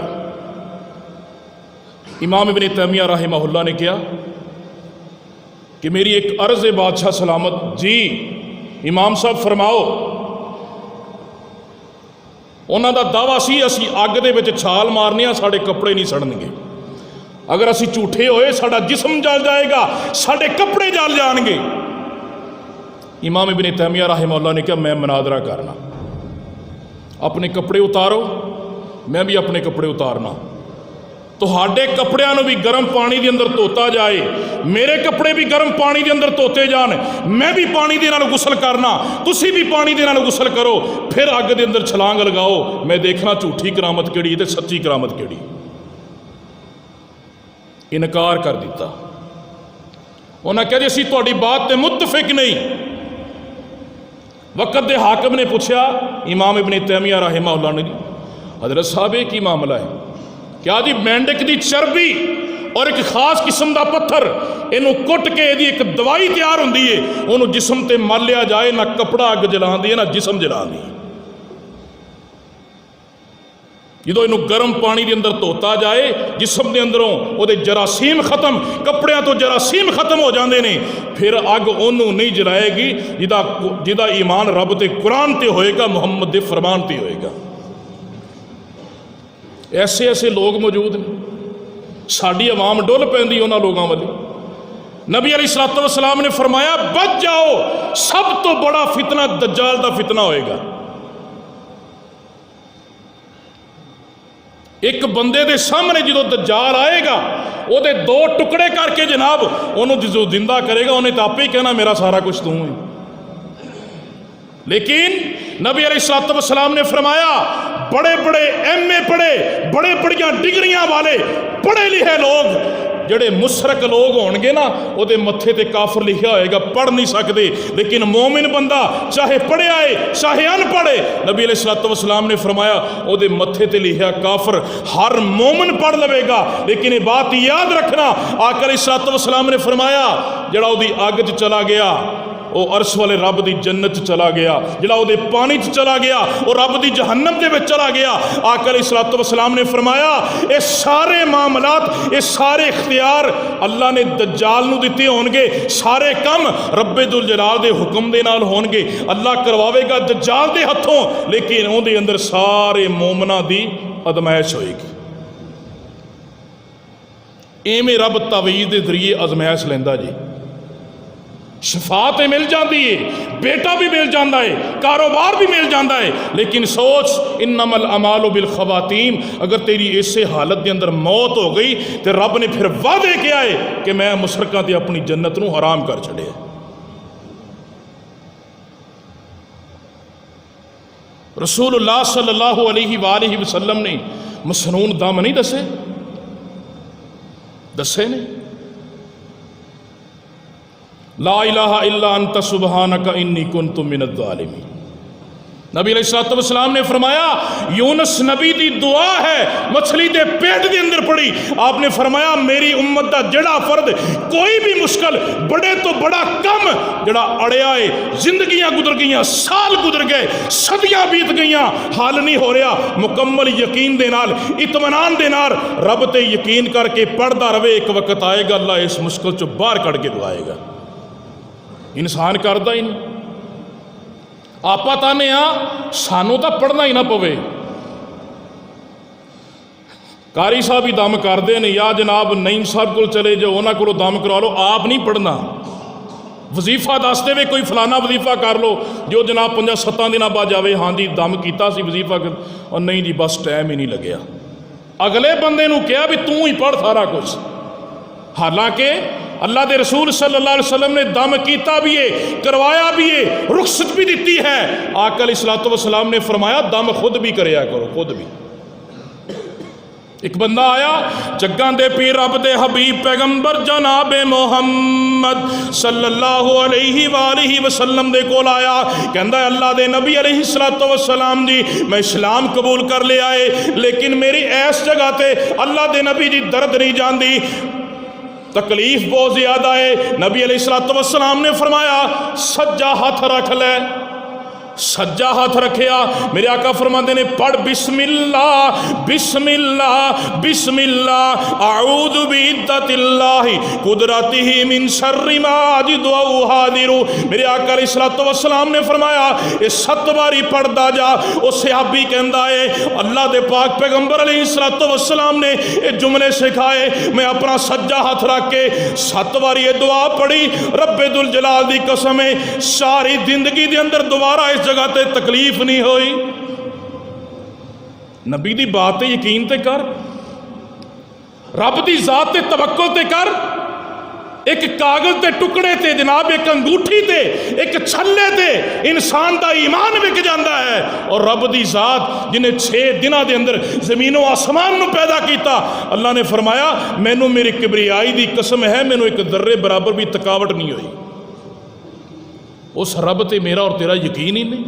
Speaker 1: امام ابن تیمیہ رحمہ اللہ نے کیا کہ میری ایک عرض ہے بادشاہ سلامت۔ جی امام صاحب فرماؤ۔ انہاں دا دعویٰ سی اسی اگ دے وچ چھال مارنی ہے ساڈے کپڑے نہیں سڑن گے، اگر اسی جھوٹے ہوئے ساڈا جسم جل جائے گا، ساڈے کپڑے جل جان گے۔ امام ابن تیمیہ رحمہ اللہ نے کہا میں مناظرہ کرنا، اپنے کپڑے اتارو، میں بھی اپنے کپڑے اتارنا، تہاڈے کپڑیاں نو بھی گرم پانی دے اندر دھوتا جائے، میرے کپڑے بھی گرم پانی دے اندر دھوتے جان، میں بھی پانی دے نال غسل کرنا، تسی بھی پانی دے نال غسل کرو، پھر اگ دے اندر چھلانگ لگاؤ، میں دیکھنا جھوٹھی کرامت کیڑی تے سچی کرامت کیڑی۔ انکار کر دیتا۔ انہاں کہا جی اسی تہاڈی بات تے متفق نہیں۔ وقت دے حاکم نے پوچھا امام ابن تیمیہ رحمہ اللہ نے، حضرت صاحب یہ کی معاملہ ہے؟ کیا جی مینڈک دی چربی اور ایک خاص قسم دا پتھر انہوں کٹ کے دی ایک دوائی تیار ہوندی ہے، انہوں جسم تے مل لیا جائے، نہ کپڑا اگ جلان دی ہے نہ جسم جلان دی ہے۔ جدو انہوں گرم پانی دے اندر دھوتا جائے، جسم دے اندروں وہ دے جراثیم ختم، کپڑیاں تو جراثیم ختم ہو جاندے نے، پھر اگ انہوں نہیں جلائے گی جدا ایمان رب تے قرآن تے ہوئے گا، محمد دے فرمان تے ہوئے گا۔ ایسے ایسے لوگ موجود ہیں، ساڈی عوام ڈول پیندی انہاں لوگاں والی۔ نبی علیہ السلام نے فرمایا بچ جاؤ، سب تو بڑا فتنہ دجال دا فتنہ ہوئے گا۔ ایک بندے دے سامنے جدو دجال آئے گا، وہ دے دو ٹکڑے کر کے جناب انہوں جو زندہ کرے گا، انہیں تو آپ ہی کہنا میرا سارا کچھ تو ہے۔ لیکن نبی علیہ السلام نے فرمایا بڑے بڑے ایم اے پڑھے، بڑے بڑیاں ڈگریاں والے پڑھے لکھے لوگ جڑے مشرک لوگ ہونگے نا، وہ دے متھے تے کافر لکھیا ہوئے گا، پڑھ نہیں سکتے، لیکن مومن بندہ چاہے پڑھے آئے چاہے ان پڑھے، نبی علیہ السلام نے فرمایا وہ دے متھے تے لکھیا کافر ہر مومن پڑھ لوے گا۔ لیکن یہ بات یاد رکھنا، آقا علیہ السلام نے فرمایا جڑا وہ دی آگ چ چلا گیا وہ عرش والے رب دی جنت چلا گیا، جڑا وہ دے پانی چلا گیا وہ رب دی جہنم دے وچ چلا گیا۔ آقا علیہ السلام نے فرمایا یہ سارے معاملات، یہ سارے اختیار اللہ نے دجال نو دیتے ہونگے، سارے کم رب ذوالجلال دے حکم دے نال ہونگے، اللہ کرواوے گا دجال دے ہتھوں، لیکن اون دے اندر سارے مومناں دی ازمائش ہوئے گی۔ ایویں رب تعویذ دے ذریعے ازمائش لیندا جی، شفاعت مل جاندی ہے، بیٹا بھی مل جاندہ ہے، کاروبار بھی مل جاندہ ہے، لیکن سوچ انما الاعمال بالخواتیم، اگر تیری ایسے حالت دے اندر موت ہو گئی تو رب نے پھر وعدے کیا ہے کہ میں مشرکاں تے اپنی جنت نو حرام کر چھڑے۔ رسول اللہ صلی اللہ علیہ وآلہ وسلم نے مسنون دم نہیں دسے نے، لا الہ الا انت سبحانک انی کنت من الظالمین۔ نبی علیہ السلام نے فرمایا یونس نبی دی دعا ہے مچھلی دے پیٹ دے اندر پڑی، آپ نے فرمایا میری امت دا جڑا فرد کوئی بھی مشکل بڑے تو بڑا کم جڑا اڑیا ہے، زندگیاں گزر گئیاں، سال گزر گئے، صدیاں بیت گئیاں، حال نہیں ہو رہا، مکمل یقین دے نال، اطمینان دے نال رب تے یقین کر کے پڑھدا رہے، ایک وقت آئے گا اللہ اس مشکل چو باہر کڑ کے دعائے گا۔ انسان کردا ہی نہیں، آپا تانے سانو تا پڑھنا ہی نہ پوے۔ قاری صاحب ہی دم کر دے نے، یا جناب نعیم صاحب کو چلے جو انہاں کو دم کروا لو، آپ نہیں پڑھنا۔ وظیفہ دس دے کوئی فلانا وظیفہ کر لو جو جناب 5-7 دن بعد جاوے، ہاں جی دم کیتا سی وظیفہ کر، اور نہیں جی بس ٹائم ہی نہیں لگیا۔ اگلے بندے نو کہا بھی تو ہی پڑھ سارا کچھ، حالانکہ اللہ دے رسول صلی اللہ علیہ وسلم نے دم کیتا بھی ہے، کروایا بھی ہے، رخصت بھی دیتی ہے۔ آقا علیہ السلام نے فرمایا دم خود بھی کریا کرو، خود بھی۔ ایک بندہ آیا جگاں دے پیر رب دے حبیب پیغمبر جناب محمد صلی اللہ علیہ وآلہ وسلم دے کول آیا، کہندا ہے اللہ دے نبی علیہ الصلوۃ والسلام جی میں اسلام قبول کر لے آئے، لیکن میری ایس جگہ تے اللہ دے نبی جی درد نہیں جاندی، تکلیف بہت زیادہ ہے۔ نبی علیہ الصلوۃ والسلام نے فرمایا سجا ہاتھ رکھ لے، سجا ہاتھ رکھیا، میرے آقا فرماندے نے پڑھ بسم اللہ بسم اللہ بسم اللہ اعوذ بعزت اللہ قدرتہ من شر ما اجد و احاذر۔ میرے آقا علیہ الصلوۃ والسلام نے فرمایا یہ 7 باری پڑھدا جا۔ او صحابی کہندا ہے اللہ دے پاک پیغمبر علیہ الصلوۃ والسلام نے یہ جملے سکھائے، میں اپنا سجا ہاتھ رکھ کے 7 باری یہ دعا پڑھی، رب ذوالجلال دی قسم ہے ساری زندگی دے اندر دوبارہ اس جگہ تے تکلیف نہیں ہوئی۔ نبی دی بات تے یقین تے کر، رب دی ذات تے توکل تے کر۔ ایک کاغذ تے ٹکڑے تے جناب ایک انگوٹھی تے ایک چھلے تے انسان دا ایمان وک جاندا ہے، اور رب دی ذات جنہیں 6 دنوں دے اندر زمین و آسمان نو پیدا کیتا، اللہ نے فرمایا مینوں میری کبریائی دی قسم ہے مینوں ایک ذرے برابر بھی تھکاوٹ نہیں ہوئی۔ اس رب تے میرا اور تیرا یقین ہی نہیں،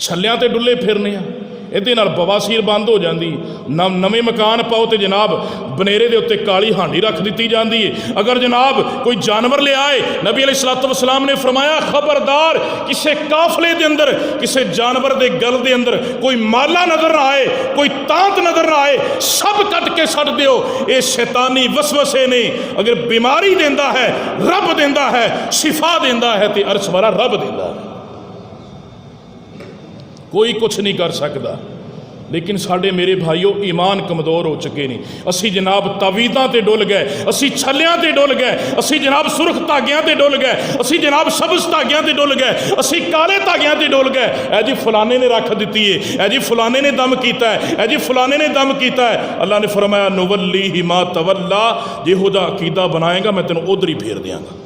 Speaker 1: چھلیاں تے ڈلے پھرنے ہیں، یہ بواسیر بند ہو جاندی، نویں مکان پاؤ تے جناب بنیرے دے اتے کالی ہانڈی رکھ دیتی جاندی ہے۔ اگر جناب کوئی جانور لے آئے، نبی علیہ الصلوۃ والسلام نے فرمایا خبردار کسے قافلے دے اندر کسے جانور دے گل دے اندر کوئی مالا نظر نہ آئے، کوئی تانت نظر نہ آئے، سب کٹ کے سٹ دیو، اے شیطانی وسوسے نے۔ اگر بیماری دیندا ہے رب دیندا ہے، شفا دیندا ہے تے عرش والا رب دیندا ہے، کوئی کچھ نہیں کر سکتا۔ لیکن ساڈے میرے بھائیو ایمان کمزور ہو چکے نہیں، اسی جناب تعویذاں تے ڈول گئے، اسی چھلیاں تے ڈول گئے، اسی جناب سرخ دھاگیاں تے ڈول گئے، اسی جناب سبز دھاگیاں تے ڈول گئے، اسی کالے دھاگیاں تے ڈول گئے۔ اے جی فلانے نے رکھ دیتی ہے، اے جی فلانے نے دم کیتا ہے، اے جی فلانے نے دم کیتا ہے۔ اللہ نے فرمایا نولیہ ما تولا، جہودا عقیدہ بنائے گا میں تینوں ادھر ہی پھیر دیاں گا۔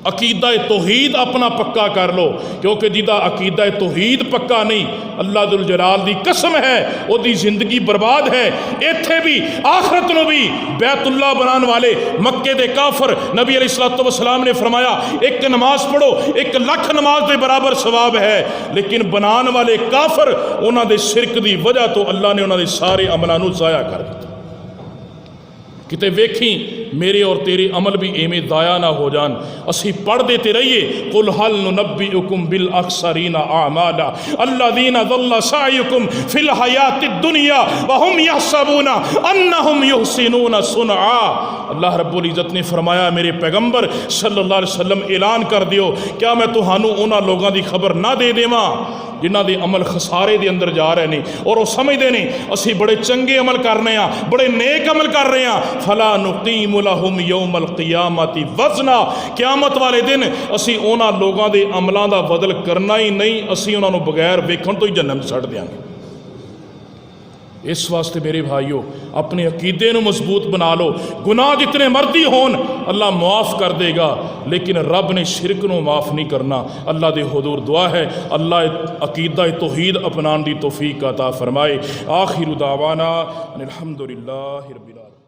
Speaker 1: عقیدہ توحید اپنا پکا کر لو، کیونکہ جدا عقیدہ توحید پکا نہیں اللہ ذوالجلال دی قسم ہے وہ دی زندگی برباد ہے، ایتھے بھی آخرت نو بھی۔ بیت اللہ بنان والے مکے دے کافر، نبی علیہ الصلوۃ والسلام نے فرمایا ایک نماز پڑھو 1 لاکھ نماز دے برابر ثواب ہے، لیکن بنان والے کافر انہاں دے شرک دی وجہ تو اللہ نے انہاں دے سارے عملاں نو ضائع کر دتا۔ کتے ویکھیں میرے اور تیرے عمل بھی ایویں ضائع نہ ہو جان، اسی پڑھ دیتے رہیے قل هل ننبئکم بالاخسرین اعمالا الذین ضل سعیکم فی الحیاۃ الدنیا وهم یحسبون انہم یحسنون صنعا۔ اللہ رب العزت نے فرمایا میرے پیغمبر صلی اللہ علیہ وسلم اعلان کر دیو کیا میں تہانوں انہاں لوگاں دی خبر نہ دے دیواں جنہ دے عمل خسارے دے اندر جا رہے ہیں اور وہ سمجھتے نہیں اسی بڑے چنگے عمل کر رہے ہیں، بڑے نیک عمل کر رہے ہیں۔ فلا نقیم لہم یوم القیامت وزنا، قیامت والے دن اسی اونا لوگاں دے عملاں دا بدل کرنا ہی نہیں، اسی انہاں نو بغیر ویکھن تو ہی جہنم چھڈ دیاں گے۔ اس واسطے میرے بھائیو اپنے عقیدے نو مضبوط بنا لو، گناہ جتنے مرضی ہون اللہ معاف کر دے گا، لیکن رب نے شرک نو معاف نہیں کرنا۔ اللہ دے حضور دعا ہے اللہ عقیدہ توحید اپنان دی توفیق عطا فرمائے۔ آخر دعوانا ان الحمدللہ رب العالمین۔